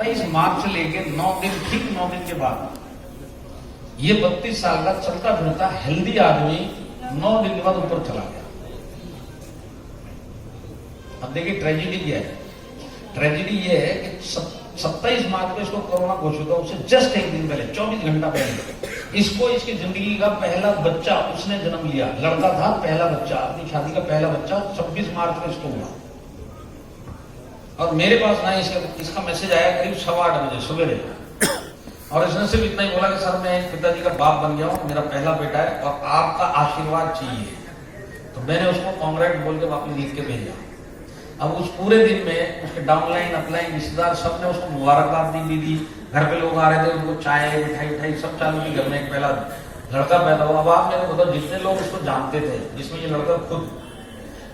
27 मार्च से लेके 9 दिन, ठीक 9 दिन के बाद ये 32 साल का चलता फिरता हेल्दी आदमी 9 दिन के बाद ऊपर चला गया। अब देखिए ट्रेजेडी क्या है। ट्रेजेडी ये है कि 27 मार्च को इसको कोरोना घोषित हुआ, उससे जस्ट एक दिन पहले 24 घंटा पहले इसको इसकी जिंदगी का पहला बच्चा उसने जन्म लिया। लड़का था, पहला बच्चा, अपनी शादी का पहला बच्चा 26 मार्च को इसको हुआ। और मेरे पास ना इसका मैसेज आया करीब 8:15 बजे सवेरे, और इसने सिर्फ इतना ही बोला कि सर मैं पिताजी का बाप बन गया हूं, मेरा पहला बेटा है और आपका आशीर्वाद चाहिए। तो मैंने उसको कांग्रेट बोल के वापस लिख के भेजा। अब उस पूरे दिन में उसके डाउनलाइन अपलाइन रिश्तेदार सब ने उसको मुबारकबाद दी दी। घर पे लोग आ रहे थे, उनको चाय मिठाई सब चालू की। घर में एक पहला लड़का पैदा हुआ। अब आप मेरे को बताओ, जितने लोग उसको जानते थे, जिसमें ये लड़का खुद,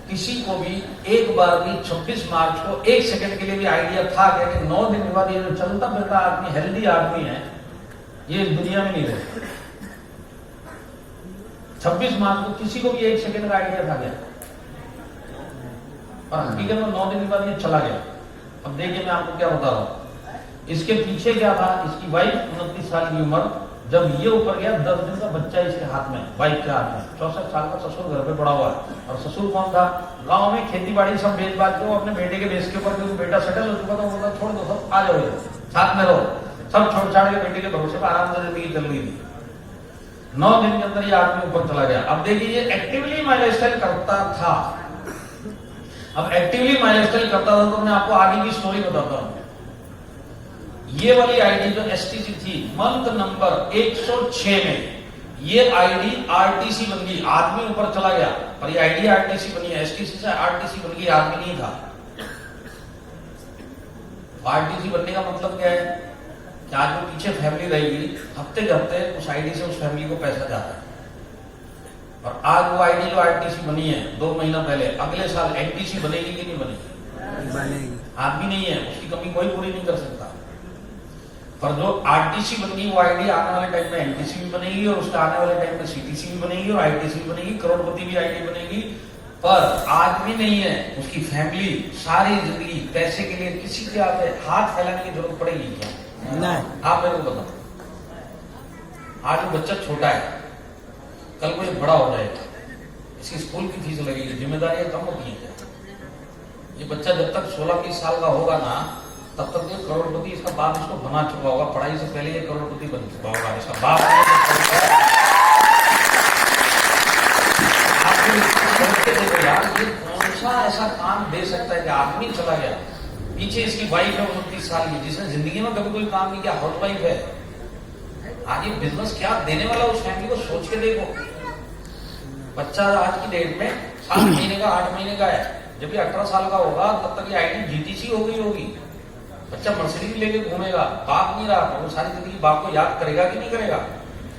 किसी को भी एक बार भी 26 मार्च को 1 सेकंड के लिए भी आइडिया था कि 9 दिन के बाद ये जो चलता फिरता आदमी, हेल्दी आदमी है, ये दुनिया में नहीं रहे। 26 मार्च को किसी को भी 1 सेकंड का आइडिया था क्या? और हकीकत में 9 दिन के बाद ये चला गया। अब देखिए मैं आपको क्या बता रहा हूं, इसके पीछे क्या था। इसकी वाइफ 29 साल की उम्र, जब ये ऊपर गया 10 दिन का बच्चा इसके हाथ में, वाइफ के हाथ में। 64 साल का ससुर घर पे पड़ा हुआ है। और ससुर कौन था? गांव में खेती बाड़ी सब बेच बात के अपने बेटे के बेस के ऊपर, क्योंकि बेटा सेटल हो चुका था, बोला छोड़ दो सब, आ जाओ साथ में रहो। सब छोड़ छाड़ के बेटे के भरोसे पर आराम से जिंदगी चल रही थी। 9 दिन के अंदर ये आदमी ऊपर चला गया। अब देखिए ये एक्टिवली माइलस्टाइल करता था। अब एक्टिवली माइलस्टाइल करता था तो मैं आपको आगे की स्टोरी बताता हूं। ये वाली आईडी जो एसटीसी थी, मंथ नंबर 106 में ये आईडी आरटीसी बन गई। आदमी ऊपर चला गया पर ये आईडी आरटीसी बनी है। एसटीसी से आरटीसी बन गई, आदमी नहीं था। आरटीसी बनने का मतलब क्या है कि आज जो पीछे फैमिली रहेगी, हफ्ते के हफ्ते उस आईडी से उस फैमिली को पैसा जाता है। और आज वो आईडी जो आरटीसी बनी है 2 महीना पहले, अगले साल एनटीसी बनेगी कि नहीं बनेगी? आदमी नहीं है, उसकी कमी कोई पूरी नहीं कर सकता। पर जो आरटीसी बनेगी वो आईडी आने वाले टाइम में एनटीसी भी बनेगी, और उसके आने वाले टाइम में सीटीसी भी बनेगी, और आईटीसी भी बनेगी, करोड़पति भी आईडी बनेगी। पर आदमी नहीं है, उसकी फैमिली सारी जिंदगी पैसे के लिए किसी के आगे हाथ फैलाने की जरूरत पड़ेगी क्या? नहीं। आप मेरे को बताओ, आज वो बच्चा छोटा है, कल को ये बड़ा हो जाएगा, इसकी स्कूल की फीस लगेगी, जिम्मेदारियां कम होती हैं। ये बच्चा जब तक 16-20 साल का होगा ना, तब तक ये करोड़पति, इसका बाप इसको बना चुका होगा। पढ़ाई से पहले ये करोड़पति बन चुका होगा। इसका बाप यार, ये कौन सा ऐसा काम दे सकता है कि आदमी चला गया। पीछे इसकी वाइफ है 29 साल की, जिसने जिंदगी में कभी कोई काम नहीं किया, हाउस वाइफ है। आगे बिजनेस क्या देने वाला उस फैमिली को सोच के देखो। बच्चा आज की डेट में 7 महीने का 8 महीने का है, जब ये 18 साल का होगा तब तक ये आईडी जीटीसी हो गई होगी। बच्चा मर्सिडीज लेके घूमेगा, बाप नहीं रहा, वो सारी जिंदगी बाप को याद करेगा कि नहीं करेगा?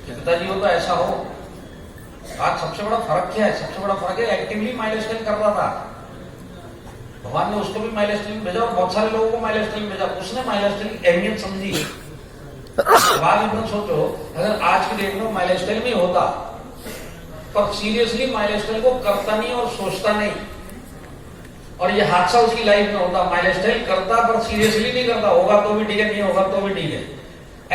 पिताजी हो तो ऐसा हो। आज सबसे बड़ा फर्क क्या है? सबसे बड़ा फर्क है एक्टिवली माइलस्टाइल कर रहा था। भगवान ने उसको भी माइलस्टाइल भेजा और बहुत सारे लोगों को माइलस्टाइल भेजा। उसने माइलस्टाइल की अहमियत समझी। बात इतना सोचो, अगर आज की डेट में माइलस्टाइल नहीं होता, पर सीरियसली माइलस्टाइल को करता नहीं और सोचता नहीं, और ये हादसा उसकी लाइफ में होता, माइलस्टाइल करता पर सीरियसली नहीं करता, होगा तो भी ठीक है, नहीं होगा तो भी ठीक है।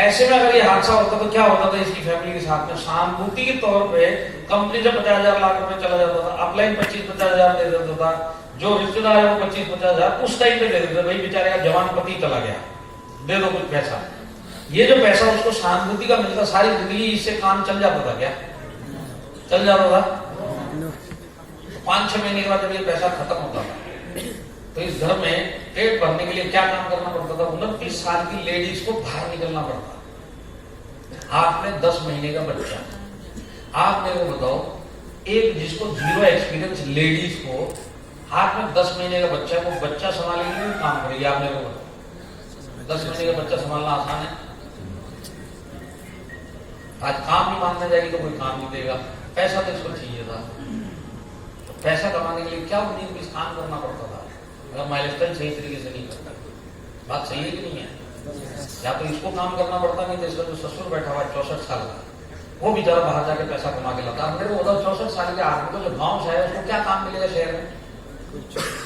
ऐसे में अगर ये हादसा होता तो क्या होता था इसकी फैमिली के साथ में? सहानुभूति के तौर पे कंपनी से 50,000 लाख रुपए चला जाता था, अपलाइन 25-50 हजार दे देता था, जो रिश्तेदार है वो 25-50 हजार उस टाइम पे दे देते। भाई बेचारे का जवान पति चला गया, दे दो कुछ पैसा। ये जो पैसा उसको सहानुभूति का मिलता, सारी जिंदगी इससे काम चल जाता था क्या? चल जाता था। 5-6 महीने के बाद जब ये पैसा खत्म होता था तो इस घर में पेट भरने के लिए क्या काम करना पड़ता था? 29 साल की लेडीज को बाहर निकलना पड़ता। हाथ में 10 महीने का बच्चा। आप मेरे को बताओ, एक जिसको 0 एक्सपीरियंस लेडीज को हाथ में 10 महीने का बच्चा है, वो बच्चा संभालेगी नहीं काम करेगी? आप मेरे को बताओ, 10 महीने का बच्चा संभालना आसान है? आज काम नहीं मांगने जाएगी तो कोई काम नहीं देगा। पैसा तो इसको चाहिए था, तो पैसा कमाने के लिए क्या 19-20 काम करना पड़ता था अगर माइलस्टाइल सही तरीके से नहीं करता। बात सही है कि नहीं है? या तो इसको काम करना पड़ता, नहीं तो इसका जो ससुर बैठा हुआ है 64 साल का, वो बेचारा बाहर जाके पैसा कमा के लाता। मेरे को बताओ, 64 साल के आदमी को जो गाँव से है उसको क्या काम मिलेगा शहर में?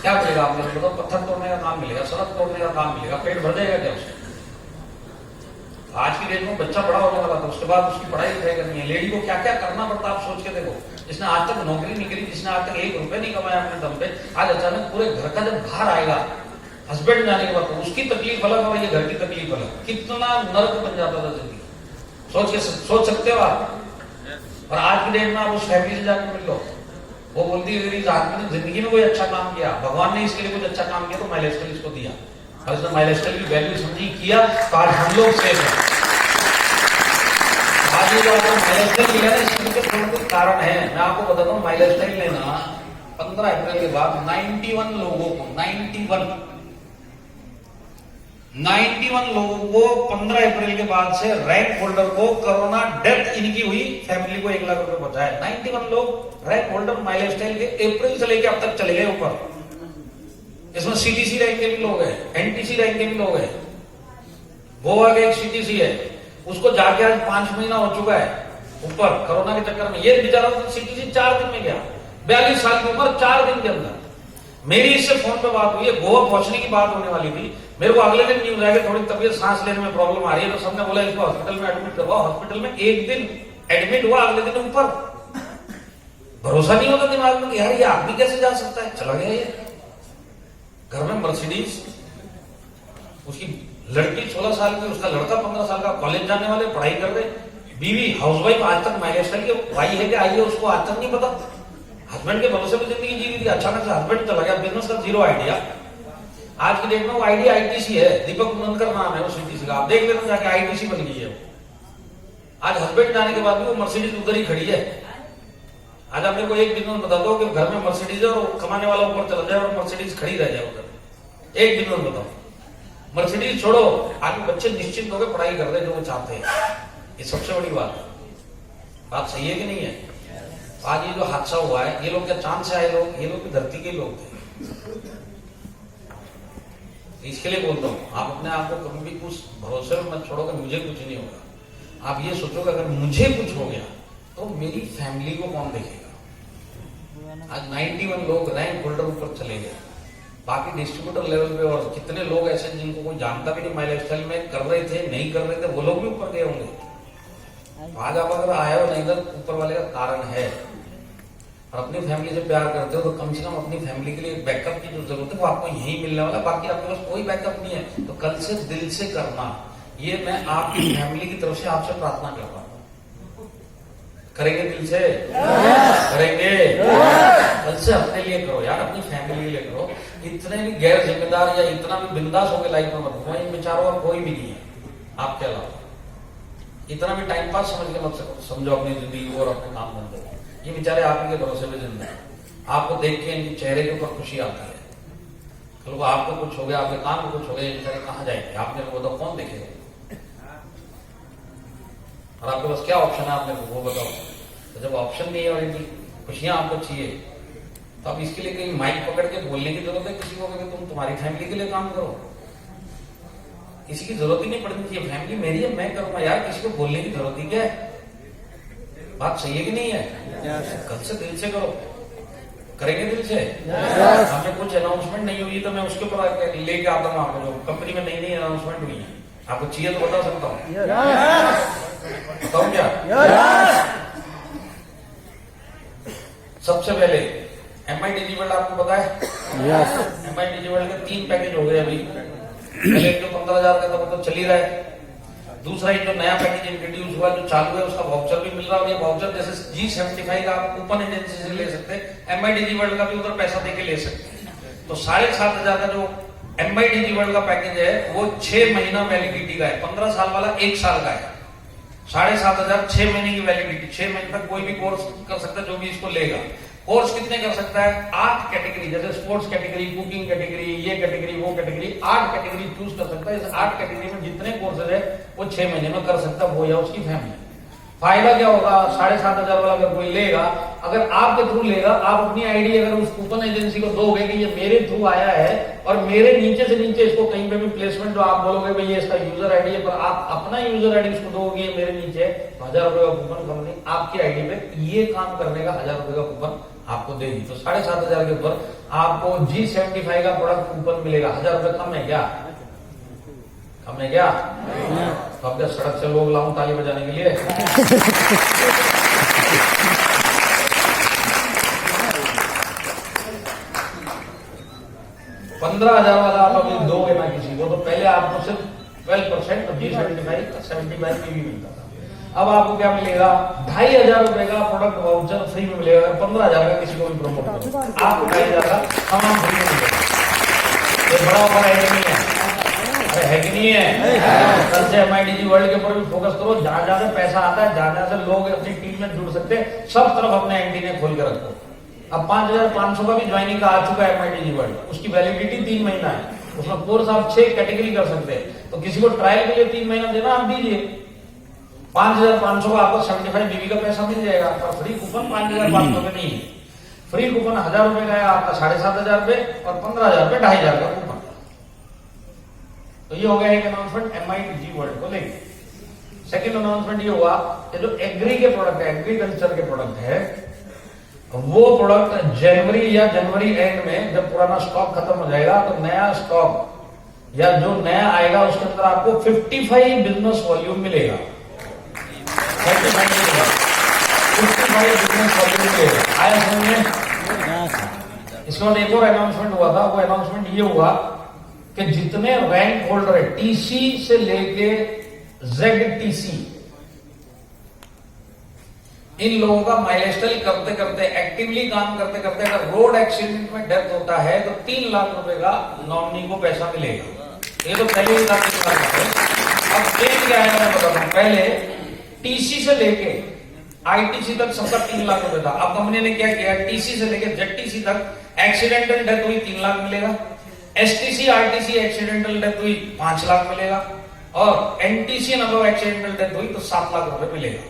क्या मिलेगा? आप लोग बताओ, पत्थर तोड़ने का काम मिलेगा, सड़क तोड़ने का काम मिलेगा, पेट भर जाएगा क्या उससे? की डेट में बच्चा बड़ा होने वाला था, उसके बाद उसकी पढ़ाई लिखाई करनी है, लेडी को क्या क्या करना पड़ता है आप सोच के देखो। जिसने आज तक नौकरी नहीं करी, जिसने आज तक 1 रुपए नहीं कमाया अपने दम पे, आज अचानक पूरे घर का जब बाहर आएगा हस्बैंड जाने के बाद, उसकी तकलीफ अलग और ये घर की तकलीफ अलग, कितना नर्क बन जाता था जिंदगी। सोच सकते हो आप। और आज की डेट में आप उस फैमिली से जाकर मिल लो, वो बोलती है इस आदमी ने जिंदगी में कोई अच्छा काम किया, भगवान ने इसके लिए कुछ अच्छा काम किया तो माइलस्टोन इसको दिया, और इसने माइलस्टोन की वैल्यू समझी किया तो आज हम लोग सेफ हैं। आज ये माइलस्टोन मिला है इसके थोड़े कारण है, मैं आपको बताता हूँ। माइलस्टोन लेना 15 अप्रैल के बाद 91 लोगों को 91 लोगों को 15 अप्रैल के बाद से रैंक होल्डर को कोरोना डेथ इनकी हुई, फैमिली को 1 लाख रुपए पहुंचाए। 91 लोग रैंक होल्डर माइलस्टाइल के अप्रैल से लेकर अब तक चले गए ऊपर। इसमें सीटीसी रैंक के भी लोग हैं, एनटीसी रैंक के भी लोग हैं। गोवा का एक सीटीसी है, उसको जाके आज 5 महीना हो चुका है ऊपर कोरोना के चक्कर में। ये बेचारा सीटीसी 4 दिन में गया, 42 साल की उम्र, 4 दिन के अंदर। मेरी इससे फोन पे बात हुई है, गोवा पहुंचने की बात होने वाली थी, मेरे को अगले दिन न्यूज आया थोड़ी तबीयत सांस लेने में प्रॉब्लम आ रही है, तो सबने बोला इसको हॉस्पिटल में एडमिट करवाओ। हॉस्पिटल में 1 दिन एडमिट हुआ, अगले दिन ऊपर। भरोसा नहीं होता दिमाग में कि यार ये आदमी कैसे जा सकता है, चला गया ये। घर में मर्सिडीज, उसकी लड़की 16 साल की, उसका लड़का 15 साल का, कॉलेज जाने वाले, पढ़ाई कर रहे, बीवी हाउसवाइफ, आज तक माइलस्टाइल की भाई है कि आई है उसको आज तक नहीं पता। हस्बैंड के भरोसे में जिंदगी जी रही थी, अचानक से हस्बैंड चला गया, बिजनेस का 0 आइडिया। आज की डेट में वो आईडिया आईटीसी है, दीपक मुनकर नाम है वो सीटीसी का, आप देख लेना जाके, आईटीसी बन गई है वो। आज हस्बैंड जाने के बाद भी वो मर्सिडीज उधर ही खड़ी है। आज आप मेरे को एक बिजनेस बता दो कि घर में मर्सिडीज है और कमाने वाला ऊपर चला जाए और मर्सिडीज खड़ी रह जाए उधर, एक बिजनेस बताओ। मर्सिडीज छोड़ो, आगे बच्चे निश्चित होकर पढ़ाई कर रहे जो वो चाहते हैं, ये सबसे बड़ी बात है। बात सही है कि नहीं है? आज ये जो हादसा हुआ है, ये लोग क्या चांद से आए लोग? ये लोग भी धरती के लोग थे। इसके लिए बोलता हूं, आप अपने आप को कभी भी कुछ भरोसे में मत छोड़ो कि मुझे कुछ नहीं होगा। आप ये सोचो कि अगर मुझे कुछ हो गया तो मेरी फैमिली को कौन देखेगा। आज 91 लोग रैंक होल्डर ऊपर चले गए, बाकी डिस्ट्रीब्यूटर लेवल पे और कितने लोग ऐसे जिनको कोई जानता भी नहीं, माइलस्टाइल में कर रहे थे, नहीं कर रहे थे, वो लोग भी ऊपर गए होंगे। आज आप अगर आए हो नहीं तो ऊपर वाले का कारण है। और अपनी फैमिली से प्यार करते हो तो कम से कम अपनी फैमिली के लिए बैकअप की जो जरूरत है वो आपको यही मिलने वाला, बाकी आपके पास कोई बैकअप नहीं है। तो कल से दिल से करना, ये मैं आपकी फैमिली की तरफ से आपसे प्रार्थना कर रहा हूं। करेंगे दिल से? करेंगे? कल से अपने लिए करो यार, अपनी फैमिली के लिए करो। इतने भी गैर जिम्मेदार या इतना भी बिंदास होकर लाइफ में मत, कोई बेचारों और कोई भी नहीं है आपके अलावा। इतना भी टाइम पास समझ के मत समझो अपनी जिंदगी को और अपने काम धंधे। ये बेचारे आप ही के भरोसे में जिंदा है, आपको देख के इनके चेहरे के ऊपर खुशी आती है। कल को आपको कुछ हो गया, आपके काम में कुछ हो गया, बेचारे कहां जाएंगे? आपने वो तो कौन देखेगा? और आपके पास क्या ऑप्शन है आपने वो बताओ। तो जब ऑप्शन नहीं है और इनकी खुशियां आपको चाहिए तो अब इसके लिए कहीं माइक पकड़ के बोलने की जरूरत है किसी को कि तुम तुम्हारी फैमिली के लिए काम करो? किसी की जरूरत ही नहीं पड़नी चाहिए। फैमिली मेरी है, मैं करूंगा यार, किसी को बोलने की जरूरत ही क्या है? बात सही है कि नहीं है? कल से दिल से करो। करेंगे दिल से? हमें कुछ अनाउंसमेंट नहीं हुई तो मैं उसके ऊपर लेके आता हूँ आपको, जो कंपनी में नई नई अनाउंसमेंट हुई है, आपको चाहिए तो बता सकता हूँ। बताऊँ क्या? सबसे पहले MI डिजिवर्ल्ड आपको पता है? MI डिजिवर्ल्ड के 3 पैकेज हो गए अभी। पहले जो 15,000 का था वो तो चल ही रहा है। दूसरा एक जो नया पैकेज इंट्रोड्यूस हुआ जो चालू है, उसका वाउचर भी मिल रहा है। और ये वाउचर जैसे G75 का आप कूपन एजेंसी से ले सकते हैं, MI डिजिवर्ल्ड का भी उधर पैसा देके ले सकते हैं। तो 7,500 का जो MI डिजिवर्ल्ड का पैकेज है वो 6 महीना वैलिडिटी का है, 15 साल वाला 1 साल का है। 7,500 6 महीने की वैलिडिटी, 6 महीने तक कोई भी कोर्स कर सकता है जो भी इसको लेगा। कोर्स कितने कर सकता है? 8 कैटेगरी, जैसे स्पोर्ट्स कैटेगरी, कुकिंग कैटेगरी, ये कैटेगरी, वो कैटेगरी, 8 कैटेगरी चूज कर सकता है। इस 8 कैटेगरी में जितने कोर्सेज है वो 6 महीने में कर सकता है, वो या उसकी फैमिली। फायदा क्या होगा? 7,500 वाला अगर कोई लेगा, अगर आपके थ्रू लेगा, आप अपनी आईडी अगर उस कूपन एजेंसी को दोगे कि ये मेरे थ्रू आया है और मेरे नीचे से नीचे इसको कहीं पे भी प्लेसमेंट जो आप बोलोगे भाई ये इसका यूजर आईडी है, पर आप अपना यूजर आईडी इसको दोगे मेरे नीचे, 1,000 रुपए का कूपन कंपनी आपकी आईडी पे ये काम करने का 1,000 रुपए का कूपन आपको देगी। तो 7,500 के ऊपर आपको G75 का प्रोडक्ट कूपन मिलेगा। 1,000 रुपए कम है क्या? कम है क्या? तो तो अब क्या सड़क से लोग लाऊं ताली बजाने के लिए? 15,000 वाला आप अभी दोगे ना किसी को, तो पहले आपको सिर्फ 12% तो G75 भी मिलता था। अब आपको क्या मिलेगा? 2,500 रुपए का प्रोडक्ट वाउचर फ्री में मिलेगा। 15,000 का किसी को भी प्रमोट करो, आपको 2,500 का सामान फ्री में मिलेगा। ये बड़ा ऑफर है कि नहीं है? अरे है कि नहीं है? कल से MIDG वर्ल्ड के ऊपर भी फोकस करो। जहां जहां से पैसा आता है, जहां जहां से लोग अपनी टीम में जुड़ सकते हैं, सब तरफ अपने एंटीने खोल के रखो। अब 5,500 का भी ज्वाइनिंग का आ चुका है MIDG वर्ल्ड, उसकी वैलिडिटी 3 महीना है। उसमें कोर्स आप 6 कैटेगरी कर सकते हैं, तो किसी को ट्रायल के लिए 3 महीना देना, आप दीजिए। 5,500 का आपको 75 BB का पैसा मिल जाएगा, पर फ्री कूपन 5,500 में नहीं है। फ्री कूपन 1,000 रुपए का है आपका, 7,500 रुपए, और 15,000 रुपए 2,500 का कूपन। तो ये हो गया एक अनाउंसमेंट MIDG वर्ल्ड को लेकर। सेकेंड अनाउंसमेंट ये हुआ कि जो एग्री के प्रोडक्ट है, एग्रीकल्चर के प्रोडक्ट है, वो प्रोडक्ट जनवरी या जनवरी एंड में जब पुराना स्टॉक खत्म हो जाएगा, तो नया स्टॉक या जो नया आएगा उसके अंदर आपको 55 बिजनेस वॉल्यूम मिलेगा। 55 बिजनेस वॉल्यूम मिलेगा। आया समझ में? इसके बाद एक और अनाउंसमेंट हुआ था। वो अनाउंसमेंट ये हुआ कि जितने रैंक होल्डर है TC से लेके ZTC, इन लोगों का माइलस्टाइल करते करते, एक्टिवली काम करते करते, अगर रोड एक्सीडेंट में डेथ होता है तो 3 लाख रुपए का नॉमिनी को पैसा मिलेगा। ये तो पहले ही था। अब चेंज क्या है मैं बताता हूं। पहले TC से लेके ITC तक सबका 3 लाख रुपए था। अब कंपनी ने क्या किया? TC से लेके ZTC तक एक्सीडेंटल डेथ हुई 3 लाख मिलेगा, STC RTC एक्सीडेंटल डेथ हुई 5 लाख मिलेगा, और NTC अगर एक्सीडेंटल डेथ हुई तो 7 लाख रुपए मिलेगा।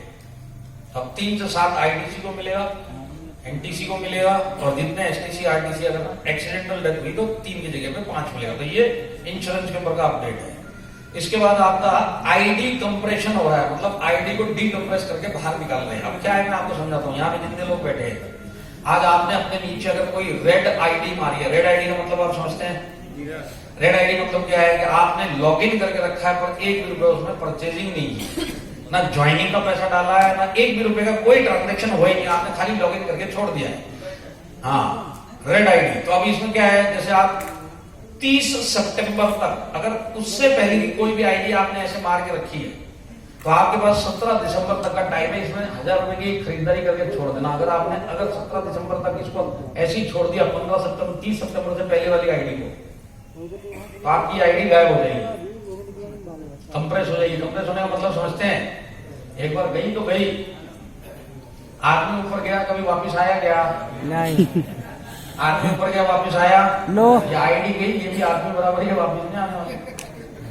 अब 3 से 7 ITC को मिलेगा, NTC को मिलेगा, और जितने STC RTC अगर एक्सीडेंटल डेथ हुई तो 3 की जगह पे 5 मिलेगा। तो ये इंश्योरेंस के ऊपर का अपडेट है। इसके बाद आपका ID कंप्रेशन हो रहा है, मतलब ID को डीकंप्रेस करके बाहर निकाल रहे हैं। अब क्या है मैं आपको समझाता हूँ। यहाँ पे जितने लोग बैठे हैं, आज आपने अपने नीचे अगर कोई रेड ID मारी है, रेड ID का मतलब आप समझते हैं? रेड ID मतलब क्या है कि आपने लॉगिन करके रखा है, पर 1 भी रुपए उसमें परचेजिंग नहीं की, ना ज्वाइनिंग का पैसा डाला है, ना 1 भी रुपए का कोई ट्रांजेक्शन हुआ ही नहीं, आपने खाली लॉगिन करके छोड़ दिया है। हाँ, रेड ID। तो अब इसमें क्या है, जैसे आप 30 सितंबर तक, अगर उससे पहले की कोई भी ID आपने ऐसे मार के रखी है, तो आपके पास 17 दिसंबर तक का टाइम है इसमें 1,000 रुपए की खरीदारी करके छोड़ देना। अगर 17 दिसंबर तक इसको ऐसे ही छोड़ दिया, 30 सितंबर से पहले वाली ID को, तो आपकी ID गायब हो जाएगी, कंप्रेस हो जाएगी। कंप्रेस होने का मतलब समझते हैं? एक बार गई तो गई, आदमी ऊपर गया, कभी वापस आया क्या? नहीं। आदमी ऊपर गया, वापस आया? नो। ये ID गई, ये भी आदमी बराबर ही वापस नहीं आने वाली।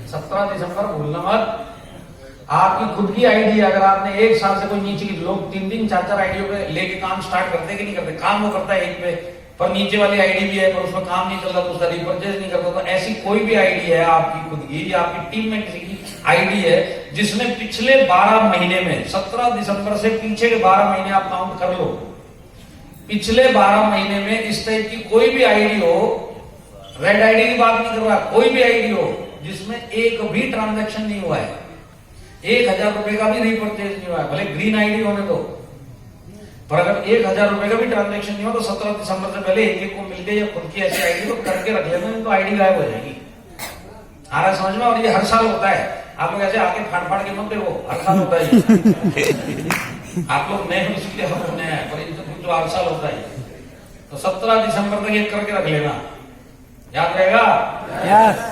17 दिसंबर भूलना मत। आपकी खुद की ID है, अगर आपने 1 साल से कोई नीचे की, लोग 3 4 आइडियों पे लेके काम स्टार्ट करते कि नहीं करते? काम वो करता है एक पे, पर नीचे वाली ID भी है, पर उसमें काम नहीं चल रहा तो उसका रिपर्चेज नहीं करता। तो ऐसी कोई भी ID है आपकी खुद की या आपकी टीम में किसी की ID है जिसने पिछले 12 महीने में, 17 दिसंबर से पीछे के 12 महीने आप काउंट कर लो, पिछले 12 महीने में इस टाइप की कोई भी ID हो, रेड ID की बात नहीं कर रहा, कोई भी ID हो जिसमें एक भी ट्रांजैक्शन नहीं हुआ है, 1,000 रुपए का भी रिपर्चेज नहीं हुआ है, भले ग्रीन ID होने दो, पर अगर 1,000 रुपए का भी ट्रांजैक्शन नहीं हो तो 17 दिसंबर से पहले एक को मिल गई या खुद की ऐसी ID तो करके रख लेते हैं, तो ID गायब हो जाएगी। आ रहा समझ में? और ये हर साल होता है। आप लोग ऐसे आके फाड़ के मत देखो, हर साल होता है। आप लोग नए इसलिए हम नए हैं, पर जो हर साल होता है। तो 17 दिसंबर तक ये करके रख लेना, याद रहेगा?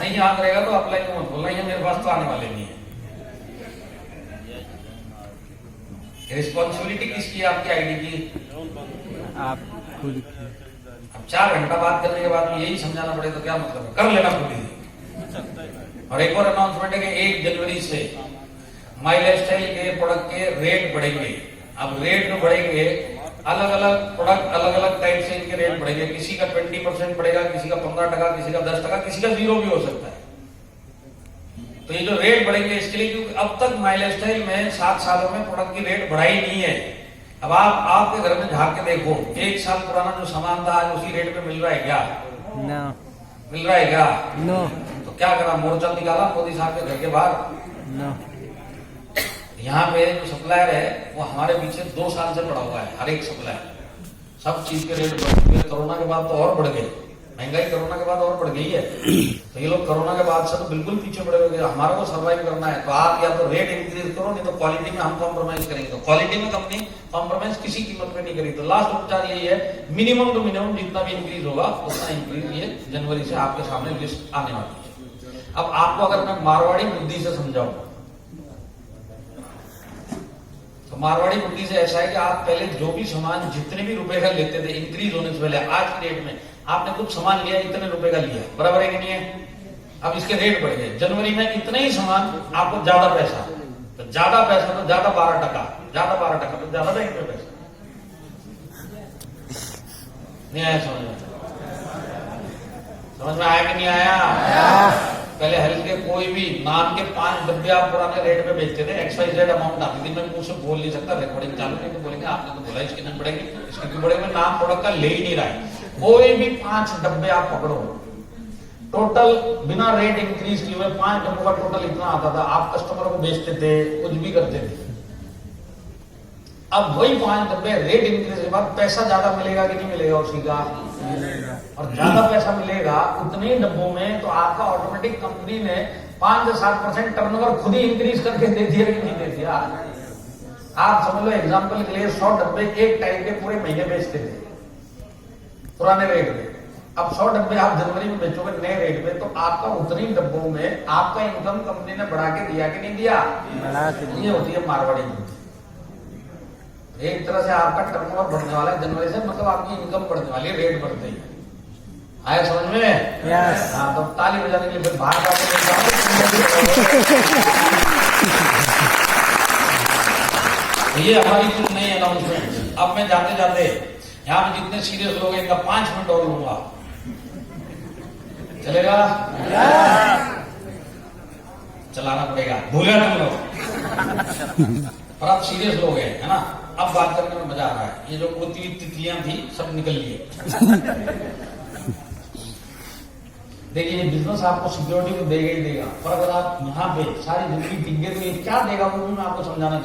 नहीं याद रहेगा तो अप्लाई को मत बोलना, ये मेरे पास तो आने वाले नहीं है। रिस्पॉन्सिबिलिटी किसकी है? आपकी ID की, आप खुद। अब 4 घंटा बात करने के बाद यही समझाना पड़े तो क्या मतलब है? कर लेना खुद ही। और एक और अनाउंसमेंट है कि 1 जनवरी से माई लाइफस्टाइल के प्रोडक्ट के रेट बढ़ेंगे। अब रेट जो बढ़ेंगे, अलग अलग प्रोडक्ट अलग अलग टाइप से इनके रेट बढ़ेंगे। किसी का 20% बढ़ेगा, किसी का 15%, किसी का 10%, किसी का 0 भी हो सकता है। तो ये जो रेट बढ़ेंगे इसके लिए, क्योंकि अब तक माई लाइफस्टाइल में 7 सालों में प्रोडक्ट की रेट बढ़ाई नहीं है। अब आप आपके घर में झांक के देखो, 1 साल पुराना जो सामान था आज उसी रेट पे मिल रहा है क्या? No. मिल रहा है क्या? No. तो क्या करा? मोर्चा निकाला मोदी साहब के घर के बाहर? No. यहाँ पे जो सप्लायर है वो हमारे पीछे 2 साल से पड़ा हुआ है। हर एक सप्लायर, सब चीज के रेट बढ़ गए। कोरोना के बाद तो और बढ़ गए, महंगाई कोरोना के बाद और बढ़ गई है। तो ये लोग कोरोना के बाद से तो बिल्कुल पीछे पड़े हुए। हमारा को सर्वाइव करना है तो आप या तो रेट इंक्रीज करो, नहीं तो क्वालिटी में हम कॉम्प्रोमाइज करेंगे। तो क्वालिटी में कंपनी कॉम्प्रोमाइज किसी कीमत पे नहीं करेगी। तो लास्ट उपचार यही है, मिनिमम टू मिनिमम जितना भी इंक्रीज होगा उतना इंक्रीज ये जनवरी से आपके सामने लिस्ट आने वाली है। अब आपको अगर मैं मारवाड़ी बुद्धि से समझाऊं तो मारवाड़ी बुद्धि से ऐसा है कि आप पहले जो भी सामान जितने भी रुपए का लेते थे इंक्रीज होने से पहले, आज की डेट में आपने कुछ सामान लिया इतने रुपए का लिया, बराबर है कि नहीं है? अब इसके रेट बढ़ गए। जनवरी में इतने ही सामान आपको ज्यादा पैसा, तो ज्यादा पैसा तो ज्यादा 12%, ज्यादा 12% तो ज्यादा देंगे पैसा। नहीं आया समझ में? समझ में आया कि नहीं आया? पहले हल्के कोई भी नाम के 5 डब्बे आप पुराने रेट पे बेचते थे, XYZ अमाउंट आती थी। मैं मुंह से बोल नहीं सकता, रिकॉर्डिंग चालू नहीं तो बोलेंगे आपने तो बोला इसकी नहीं बढ़ेगी, इसकी क्यों बढ़ेगी? नाम प्रोडक्ट का ले ही नहीं रहा है। कोई भी 5 डब्बे आप पकड़ो, टोटल बिना रेट इंक्रीज किए हुए 5 डब्बों का टोटल इतना आता था। आप कस्टमर को बेचते थे, कुछ भी करते थे। अब वही 5 डब्बे रेट इंक्रीज के बाद पैसा ज्यादा मिलेगा कि नहीं मिलेगा? उसी का मिलेगा। और ज्यादा पैसा मिलेगा उतने ही डब्बों में, तो आपका ऑटोमेटिक कंपनी ने 5 से 7% टर्नओवर खुद ही इंक्रीज करके दे दिया कि नहीं दे दिया? आप समझ लो, एग्जाम्पल के लिए 100 डब्बे एक टाइम के पूरे महीने बेचते थे पुराने रेट में। अब 100 डब्बे आप जनवरी में बेचोगे नए रेट में, तो आपका उतने ही डब्बों में आपका इनकम कंपनी ने बढ़ा के दिया कि नहीं दिया? ये होती है मारवाड़ी बुद्धि। एक तरह से आपका टर्नओवर बढ़ने वाला है जनवरी से, मतलब आपकी इनकम बढ़ने वाली है, रेट बढ़ते ही। आया समझ में? यस। हाँ, तो ताली बजाने के लिए फिर बाहर जाके ये हमारी कुछ नई अनाउंसमेंट। अब मैं जाते जाते यहाँ पे जितने सीरियस लोग हैं इनका 5 मिनट और लूंगा, चलेगा? चलाना पड़ेगा, भूलिया तुम लोग। पर अब सीरियस लोग हैं, है ना? अब बात करने में मजा आ रहा है। ये जो उड़ती हुई तितलियां थी सब निकल लिए। देखिए, ये बिजनेस आपको सिक्योरिटी तो देगा ही देगा, पर अगर आप यहाँ पे सारी जिंदगी टिक गए तो ये क्या देगा वो मैं आपको समझाना चाहता हूं।